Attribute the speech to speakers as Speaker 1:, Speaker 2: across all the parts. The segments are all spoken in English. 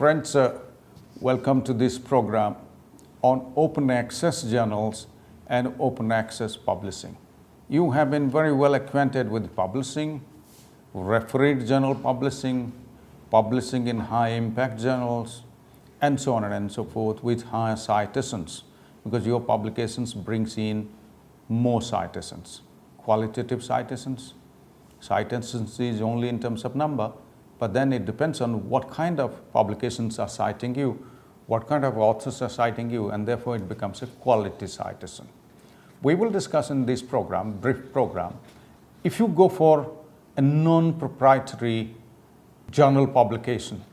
Speaker 1: Friends, welcome to this program on open access journals and open access publishing. You have been very well acquainted with publishing, refereed journal publishing, publishing in high impact journals, and so on and so forth with higher citations, because your publications brings in more citations, qualitative citations. Citations is only in terms of number, but then it depends on what kind of publications are citing you, what kind of authors are citing you, and therefore it becomes a quality citation. We will discuss in this program, brief program, if you go for a non-proprietary journal publication,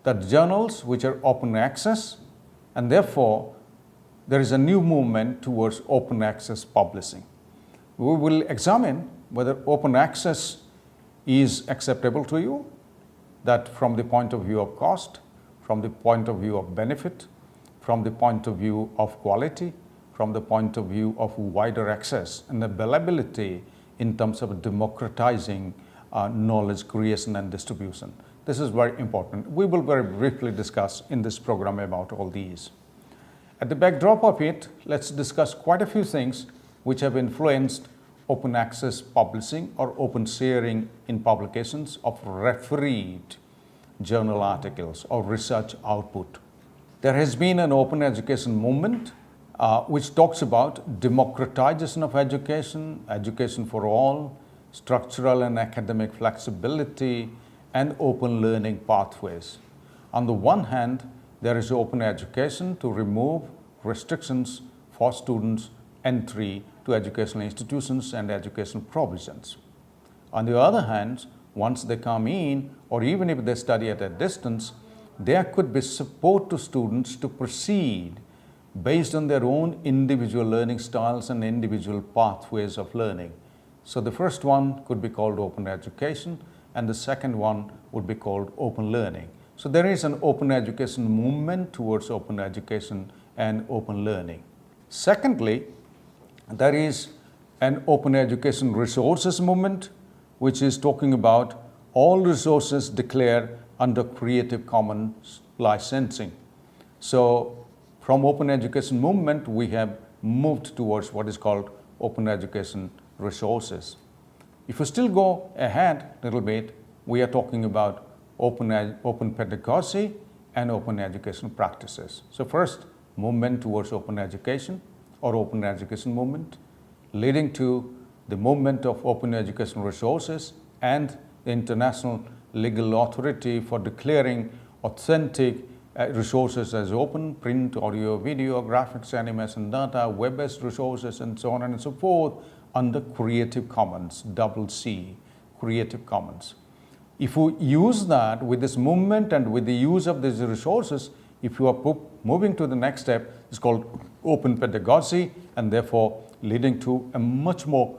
Speaker 1: that journals which are open access, and therefore there is a new movement towards open access publishing. We will examine whether open access is acceptable to you, that from the point of view of cost, from the point of view of benefit, from the point of view of quality, from the point of view of wider access and availability in terms of democratizing knowledge creation and distribution. This is very important. We will very briefly discuss in this program about all these. At the backdrop of it, let's discuss quite a few things which have influenced open access publishing or open sharing in publications of refereed journal articles or research output. There has been an open education movement which talks about democratization of education, education for all, structural and academic flexibility, and open learning pathways. On the one hand, there is open education to remove restrictions for students' entry to educational institutions and educational provisions. On the other hand, once they come in, or even if they study at a distance, there could be support to students to proceed based on their own individual learning styles and individual pathways of learning. So the first one could be called open education, and the second one would be called open learning. So there is an open education movement towards open education and open learning. Secondly, there is an open education resources movement, which is talking about all resources declared under Creative Commons licensing. So from open education movement, we have moved towards what is called open education resources. If we still go ahead a little bit, we are talking about open pedagogy and open education practices. So first, movement towards open education or open education movement, leading to the movement of open education resources and the international legal authority for declaring authentic resources as open: print, audio, video, graphics, animation, data, web-based resources, and so on and so forth, under Creative Commons, C, Creative Commons. If we use that with this movement and with the use of these resources, if you are moving to the next step, it's called open pedagogy, and therefore leading to a much more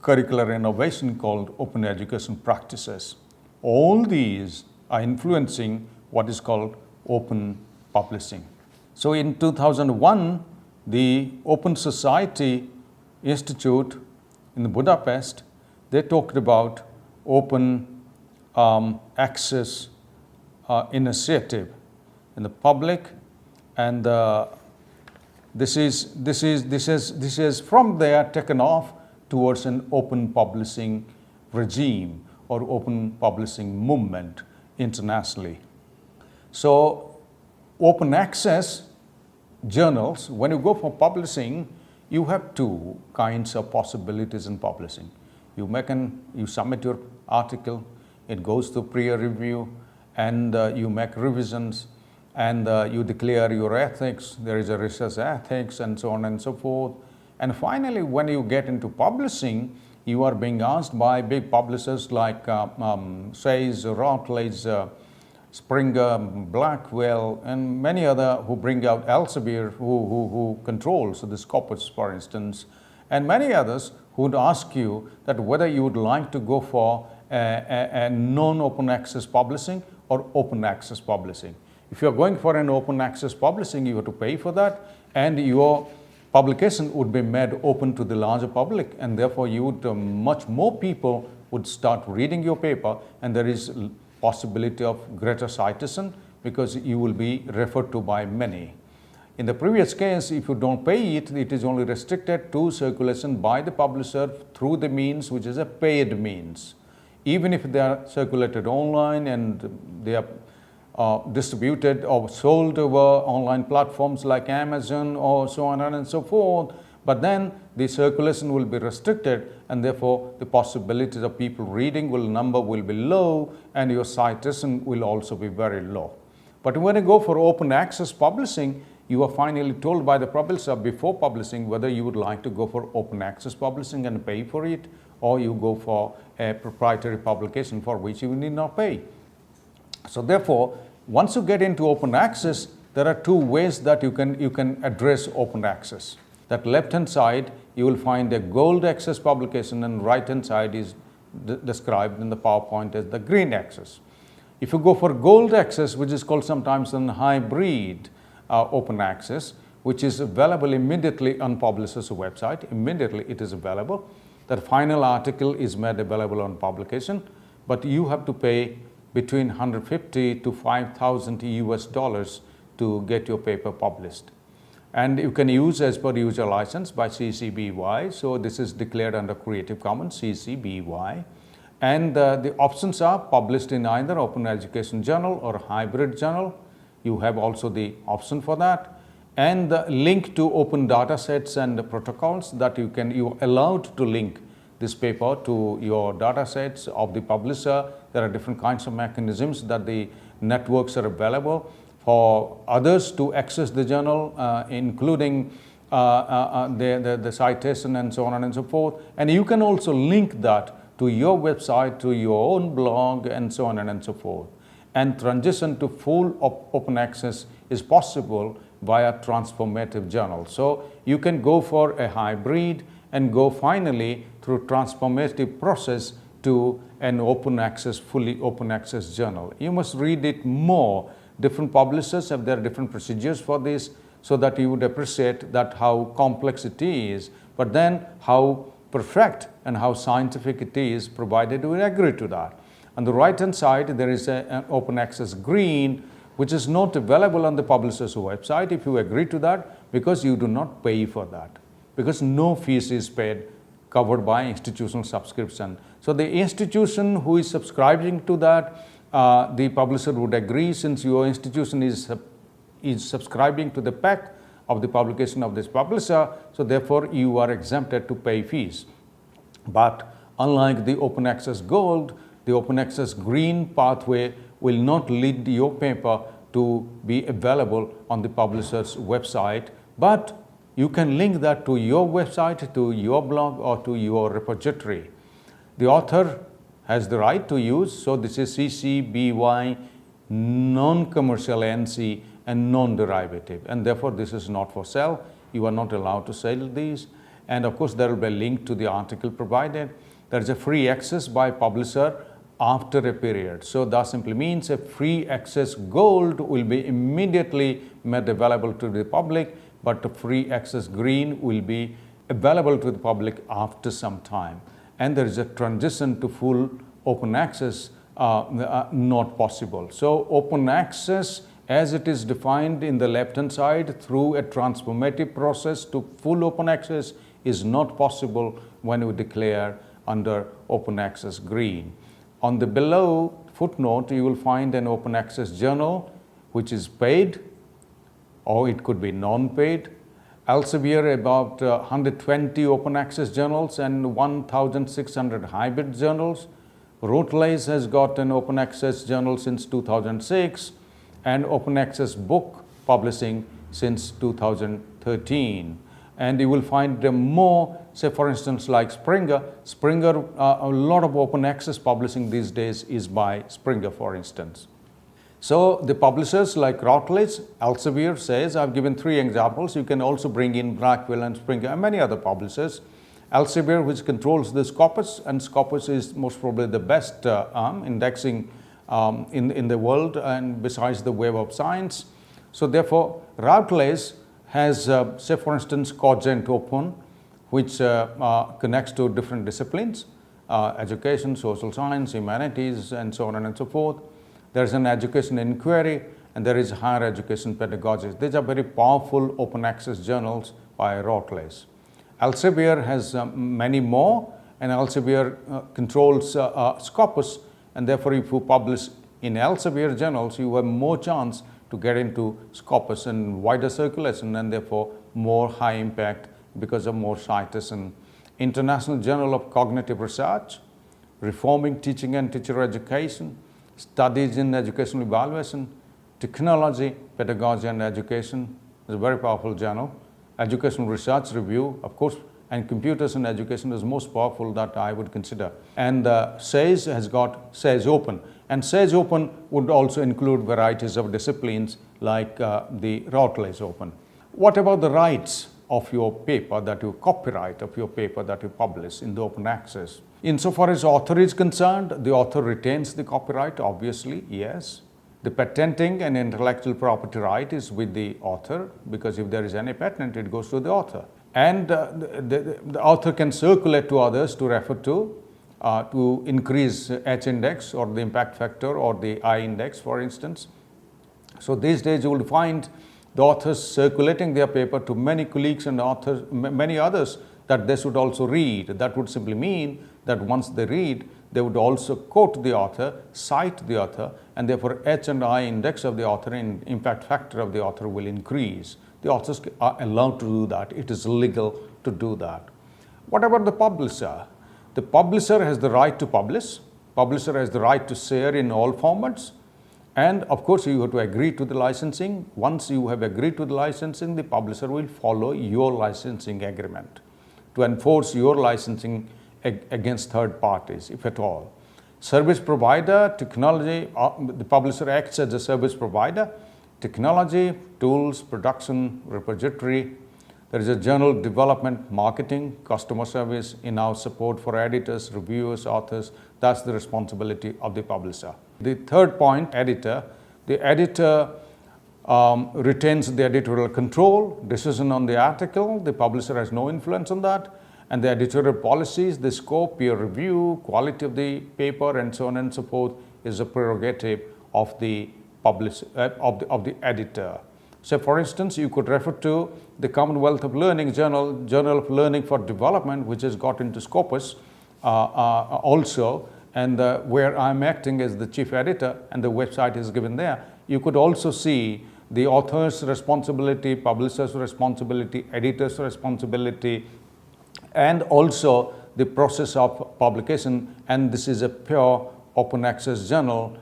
Speaker 1: curricular innovation called open education practices. All these are influencing what is called open publishing. So in 2001, the Open Society Institute in Budapest, they talked about open access initiative in the public, and this is from there taken off towards an open publishing regime or open publishing movement internationally. So open access journals, when you go for publishing, you have two kinds of possibilities in publishing. You submit your article, it goes to peer review, and you make revisions, and you declare your ethics. There is a research ethics, and so on and so forth. And finally, when you get into publishing, you are being asked by big publishers like Say's, Routledge, Springer, Blackwell, and many other who bring out Elsevier, who controls the Scopus, for instance, and many others who would ask you that whether you would like to go for a non-open access publishing or open access publishing. If you are going for an open access publishing, you have to pay for that, and your publication would be made open to the larger public, and therefore you would much more people would start reading your paper, and there is possibility of greater citation, because you will be referred to by many. In the previous case, if you don't pay it, it is only restricted to circulation by the publisher through the means which is a paid means. Even if they are circulated online and they are distributed or sold over online platforms like Amazon or so on and so forth, but then the circulation will be restricted, and therefore the possibilities of people reading number will be low, and your citation will also be very low. But when you go for open access publishing, you are finally told by the publisher before publishing whether you would like to go for open access publishing and pay for it, or you go for a proprietary publication for which you need not pay. So therefore, once you get into open access, there are two ways that you can address open access. That left hand side, you will find a gold access publication, and right hand side is described in the PowerPoint as the green access. If you go for gold access, which is called sometimes an hybrid open access, which is available immediately on publisher's website, immediately it is available. The final article is made available on publication, but you have to pay between 150 to 5,000 US dollars to get your paper published. And you can use as per user license by CC BY. So this is declared under Creative Commons CC BY. And the options are published in either Open Education Journal or Hybrid Journal. You have also the option for that. And the link to open data sets and protocols that you are allowed to link this paper to your data sets of the publisher. There are different kinds of mechanisms that the networks are available for others to access the journal, including the citation and so on and so forth. And you can also link that to your website, to your own blog, and so on and so forth. And transition to full open access is possible via transformative journal. So you can go for a hybrid and go finally through transformative process to an open access, fully open access journal. You must read it more. Different publishers have their different procedures for this, so that you would appreciate that how complex it is, but then how perfect and how scientific it is, provided you agree to that. On the right hand side, there is an open access green, which is not available on the publisher's website if you agree to that, because you do not pay for that, because no fees is paid, covered by institutional subscription. So the institution who is subscribing to that, the publisher would agree, since your institution is subscribing to the pack of the publication of this publisher, so therefore you are exempted to pay fees. But unlike the open access gold, the open access green pathway will not lead your paper to be available on the publisher's website, but you can link that to your website, to your blog, or to your repository. The author has the right to use, so this is CC BY, non-commercial NC and non-derivative, and therefore this is not for sale. You are not allowed to sell these. And of course there will be a link to the article provided. There is a free access by publisher after a period. So that simply means a free access gold will be immediately made available to the public, but the free access green will be available to the public after some time. And there is a transition to full open access not possible. So open access, as it is defined in the left hand side through a transformative process to full open access, is not possible when you declare under open access green. On the below footnote, you will find an open access journal which is paid, or it could be non-paid. Elsevier about 120 open access journals and 1,600 hybrid journals. Routledge has got an open access journal since 2006 and open access book publishing since 2013. And you will find more, say for instance like Springer. A lot of open access publishing these days is by Springer, for instance. So the publishers like Routledge, Elsevier says, I've given 3 examples. You can also bring in Blackwell and Springer and many other publishers. Elsevier, which controls the Scopus, and Scopus is most probably the best indexing in the world, and besides the Web of Science. So therefore, Routledge has, say for instance, Cogent Open, which connects to different disciplines, education, social science, humanities, and so on and so forth. There's an education inquiry, and there is higher education pedagogies. These are very powerful open access journals by Routledge. Elsevier has many more, and Elsevier controls Scopus, and therefore if you publish in Elsevier journals, you have more chance to get into Scopus and wider circulation, and therefore more high impact because of more citation. International Journal of Cognitive Research, Reforming Teaching and Teacher Education, Studies in Educational Evaluation, Technology, Pedagogy and Education is a very powerful journal. Educational Research Review, of course, and Computers in Education is most powerful that I would consider. And SAGE has got SAGE Open. And SAGE Open would also include varieties of disciplines like the Routledge Open. What about the rights of your paper, that you copyright of your paper that you publish in the open access? Insofar as author is concerned, the author retains the copyright, obviously, yes. The patenting and intellectual property right is with the author, because if there is any patent, it goes to the author. And the author can circulate to others to refer to increase H index or the impact factor or the I index, for instance. So these days you will find the authors circulating their paper to many colleagues and authors, many others, that they should also read. That would simply mean that once they read, they would also quote the author, cite the author, and therefore H and I index of the author and impact factor of the author will increase. The authors are allowed to do that. It is legal to do that. What about the publisher? The publisher has the right to publish. Publisher has the right to share in all formats. And of course, you have to agree to the licensing. Once you have agreed to the licensing, the publisher will follow your licensing agreement to enforce your licensing against third parties, if at all. Service provider, technology, the publisher acts as a service provider. Technology, tools, production, repository. There is a journal development, marketing, customer service, in-house support for editors, reviewers, authors. That's the responsibility of the publisher. The third point, editor. The editor retains the editorial control, decision on the article. The publisher has no influence on that. And the editorial policies, the scope, peer review, quality of the paper, and so on and so forth is a prerogative of the of the editor. So for instance, you could refer to the Commonwealth of Learning Journal, Journal of Learning for Development, which has got into Scopus also, and where I'm acting as the chief editor, and the website is given there. You could also see the author's responsibility, publisher's responsibility, editor's responsibility, and also the process of publication. And this is a pure open access journal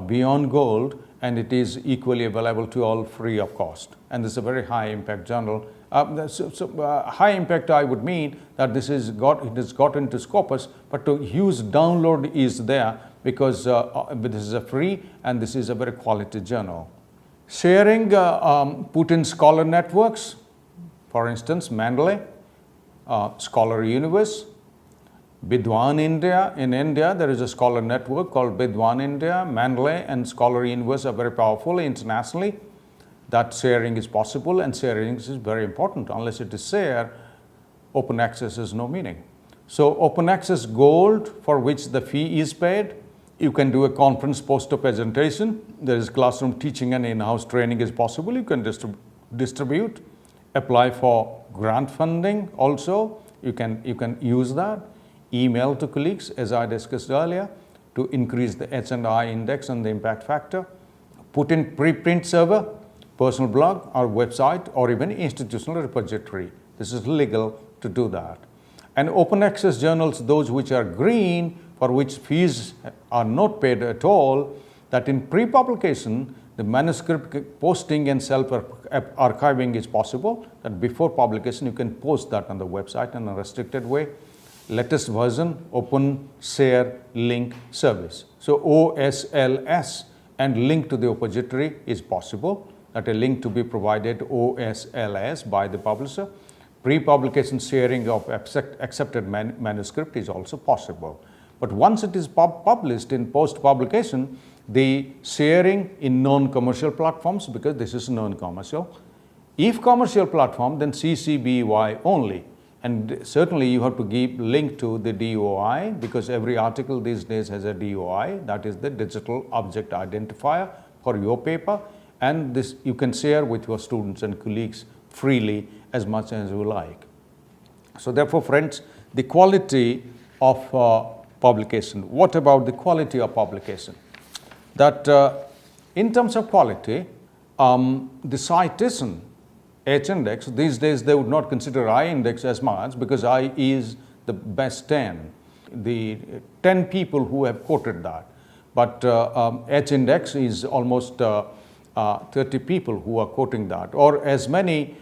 Speaker 1: beyond gold, and it is equally available to all free of cost. And this is a very high impact journal. High impact, I would mean that it has got into Scopus, but to use download is there because this is a free and this is a very quality journal. Sharing, put in scholar networks, for instance, Mendeley, Scholar Universe, Bidwan India. In India, there is a scholar network called Bidwan India. Mendeley and Scholar Universe are very powerful internationally. That sharing is possible, and sharing is very important. Unless it is shared, open access has no meaning. So open access gold, for which the fee is paid. You can do a conference poster presentation. There is classroom teaching and in-house training is possible. You can distribute, apply for grant funding also. You can use that. Email to colleagues, as I discussed earlier, to increase the H and I index and the impact factor. Put in preprint server, personal blog or website, or even institutional repository. This is legal to do that. And open access journals, those which are green, for which fees are not paid at all, that in pre-publication, the manuscript posting and self-archiving is possible, that before publication you can post that on the website in a restricted way. Latest version, open share link service. So OSLS and link to the repository is possible, that a link to be provided OSLS by the publisher. Pre-publication sharing of accepted manuscript is also possible. But once it is published in post-publication, the sharing in non-commercial platforms, because this is non-commercial. If commercial platform, then CC BY only. And certainly you have to give link to the DOI, because every article these days has a DOI, that is the digital object identifier for your paper. and this you can share with your students and colleagues freely as much as you like. So therefore, friends, the quality of publication. What about the quality of publication? That in terms of quality, the citation H-index, these days they would not consider I-index as much because I is the best 10, the 10 people who have quoted that. But H-index is almost 30 people who are quoting that, or as many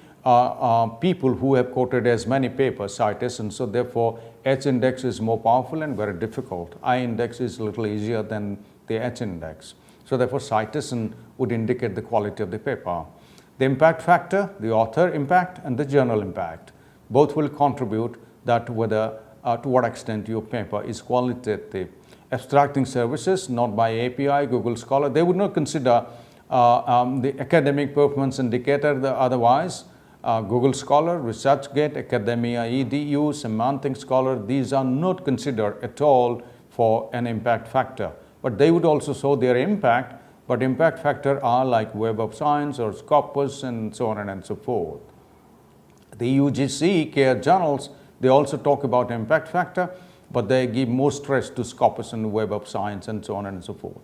Speaker 1: people who have quoted as many papers, citations. So therefore, H-index is more powerful and very difficult. I-index is a little easier than the H-index. So therefore, citation would indicate the quality of the paper. The impact factor, the author impact and the journal impact, both will contribute that whether to what extent your paper is qualitative. Abstracting services, not by API, Google Scholar, they would not consider the academic performance indicator otherwise. Google Scholar, ResearchGate, Academia, EDU, Semantic Scholar, these are not considered at all for an impact factor. But they would also show their impact, but impact factor are like Web of Science or Scopus and so on and so forth. The UGC care journals, they also talk about impact factor, but they give more stress to Scopus and Web of Science and so on and so forth.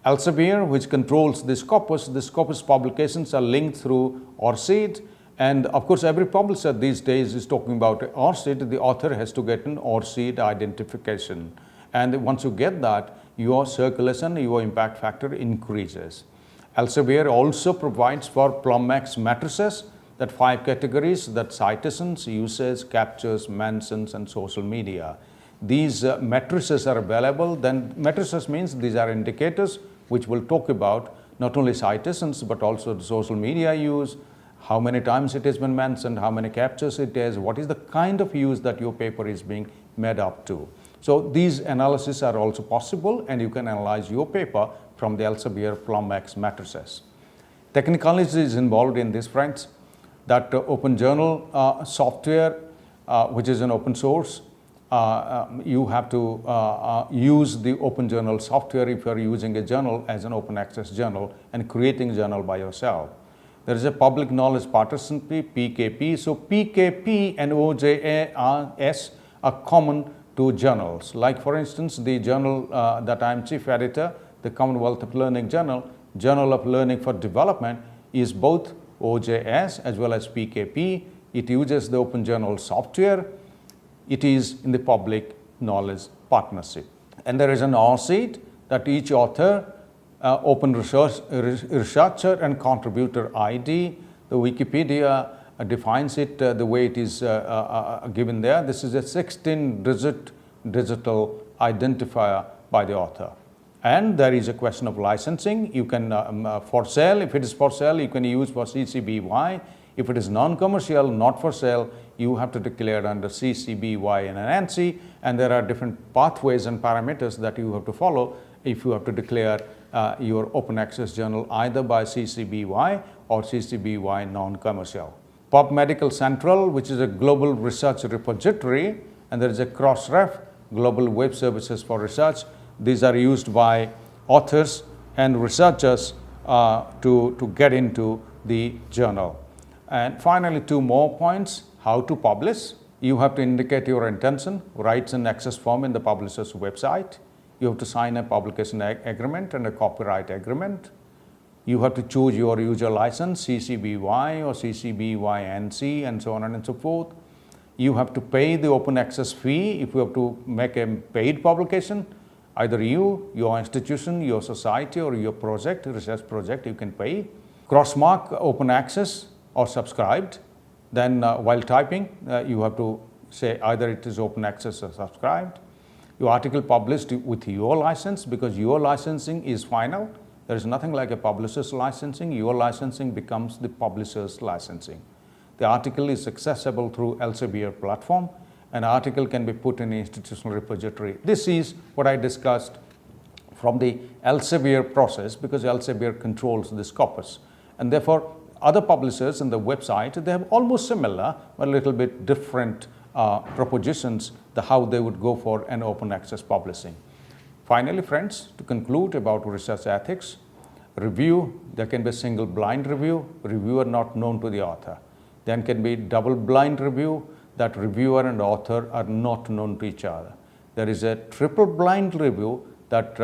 Speaker 1: Elsevier, which controls the Scopus publications are linked through ORCID, and of course every publisher these days is talking about ORCID. The author has to get an ORCID identification, and once you get that, your circulation, your impact factor increases. Elsevier also provides for PlumX matrices, that 5 categories, that citations, uses, captures, mentions and social media. These matrices are available. Then matrices means these are indicators which will talk about not only citations but also the social media use, how many times it has been mentioned, how many captures it has, what is the kind of use that your paper is being made up to. So these analyses are also possible, and you can analyze your paper from the Elsevier PlumX matrices. Technicology is involved in this, friends. That Open Journal software, which is an open source, you have to use the Open Journal software if you are using a journal as an open access journal and creating a journal by yourself. There is a public knowledge partnership, PKP. So PKP and OJS are common to journals. Like for instance, the journal that I am chief editor, the Commonwealth of Learning Journal, Journal of Learning for Development, is both OJS as well as PKP. It uses the Open Journal software. It is in the public knowledge partnership. And there is an ORCID that each author, open researcher and contributor ID. The Wikipedia defines it the way it is given there. This is a 16-digit digital identifier by the author. And there is a question of licensing. You can, for sale, if it is for sale, you can use for CC BY. If it is non-commercial, not for sale, you have to declare under CC BY and an NC, and there are different pathways and parameters that you have to follow if you have to declare your open access journal either by CC BY or CC BY non-commercial. PubMedical Central, which is a global research repository, and there is a Crossref, global web services for research. These are used by authors and researchers to get into the journal. And finally, 2 more points. How to publish. You have to indicate your intention, rights and access form in the publisher's website. You have to sign a publication agreement and a copyright agreement. You have to choose your user license, CC BY or CC BY NC, and so on and so forth. You have to pay the open access fee if you have to make a paid publication. Either you, your institution, your society, or your project, research project, you can pay. Crossmark open access or subscribed. Then while typing, you have to say either it is open access or subscribed. Your article published with your license, because your licensing is final. There is nothing like a publisher's licensing. Your licensing becomes the publisher's licensing. The article is accessible through Elsevier platform. An article can be put in an institutional repository. This is what I discussed from the Elsevier process, because Elsevier controls the Scopus. And therefore, other publishers in the website, they have almost similar, but a little bit different propositions, how they would go for an open access publishing. Finally, friends, to conclude about research ethics, Review, there can be a single blind review, reviewer not known to the author. Then can be double blind review, that reviewer and author are not known to each other. There is a triple blind review, that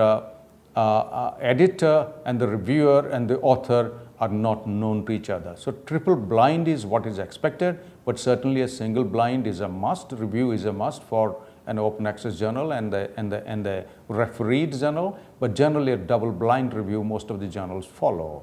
Speaker 1: editor and the reviewer and the author are not known to each other. So triple blind is what is expected, but certainly a single blind is a must. Review is a must for an open access journal and the refereed journal, but generally a double blind review most of the journals follow.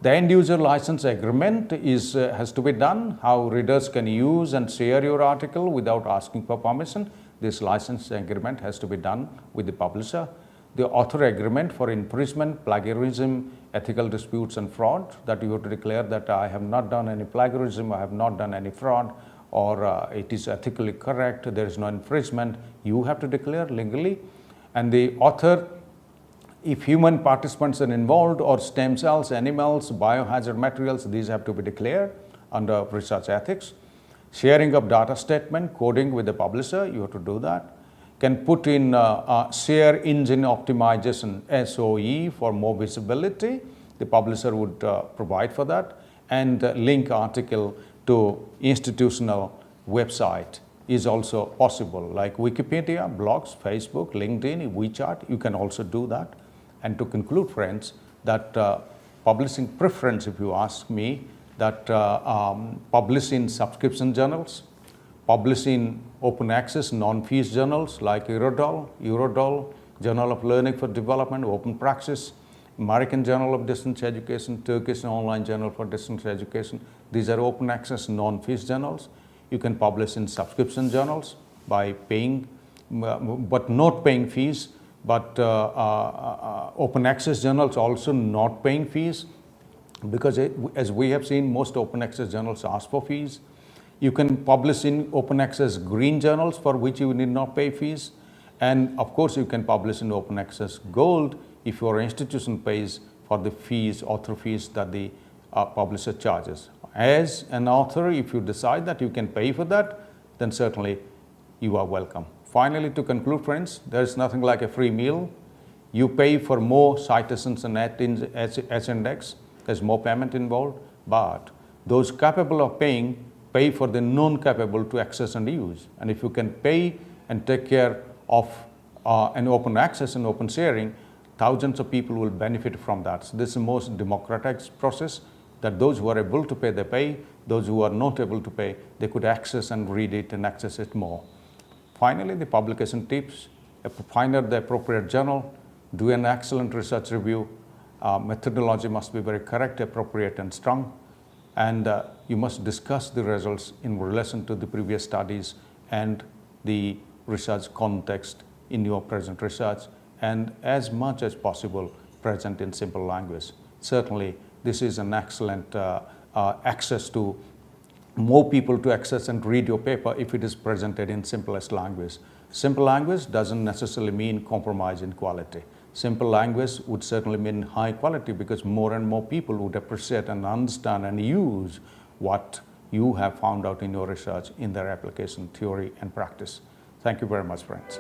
Speaker 1: The end user license agreement has to be done, how readers can use and share your article without asking for permission. This license agreement has to be done with the publisher. The author agreement for infringement, plagiarism, ethical disputes and fraud, that you have to declare that I have not done any plagiarism, I have not done any fraud, or it is ethically correct, there is no infringement, you have to declare legally. And the author, if human participants are involved or stem cells, animals, biohazard materials, these have to be declared under research ethics. Sharing of data statement, coding with the publisher, you have to do that. Can put in share engine optimization, SOE, for more visibility. The publisher would provide for that. And link article to institutional website is also possible, like Wikipedia, blogs, Facebook, LinkedIn, WeChat, you can also do that. And to conclude, friends, that publishing preference, if you ask me, that publish in subscription journals, publish in open access non-fees journals like Eurodol, Journal of Learning for Development, Open Praxis, American Journal of Distance Education, Turkish Online Journal for Distance Education. These are open access non-fees journals. You can publish in subscription journals by paying, but not paying fees, but open access journals also not paying fees, because as we have seen, most open access journals ask for fees. You can publish in open access green journals for which you need not pay fees. And of course, you can publish in open access gold if your institution pays for the fees, author fees that the publisher charges. As an author, if you decide that you can pay for that, then certainly you are welcome. Finally, to conclude, friends, there is nothing like a free meal. You pay for more citations and H-index, there's more payment involved, but those capable of paying pay for the non-capable to access and use. And if you can pay and take care of an open access and open sharing, thousands of people will benefit from that. So this is the most democratic process, that those who are able to pay, they pay. Those who are not able to pay, they could access and read it and access it more. Finally, the publication tips: find out the appropriate journal, do an excellent research review, methodology must be very correct, appropriate and strong, and you must discuss the results in relation to the previous studies and the research context in your present research, and as much as possible present in simple language. Certainly, this is an excellent access to more people to access and read your paper if it is presented in simplest language. Simple language doesn't necessarily mean compromise in quality. Simple language would certainly mean high quality, because more and more people would appreciate and understand and use what you have found out in your research in their application, theory and practice. Thank you very much, friends.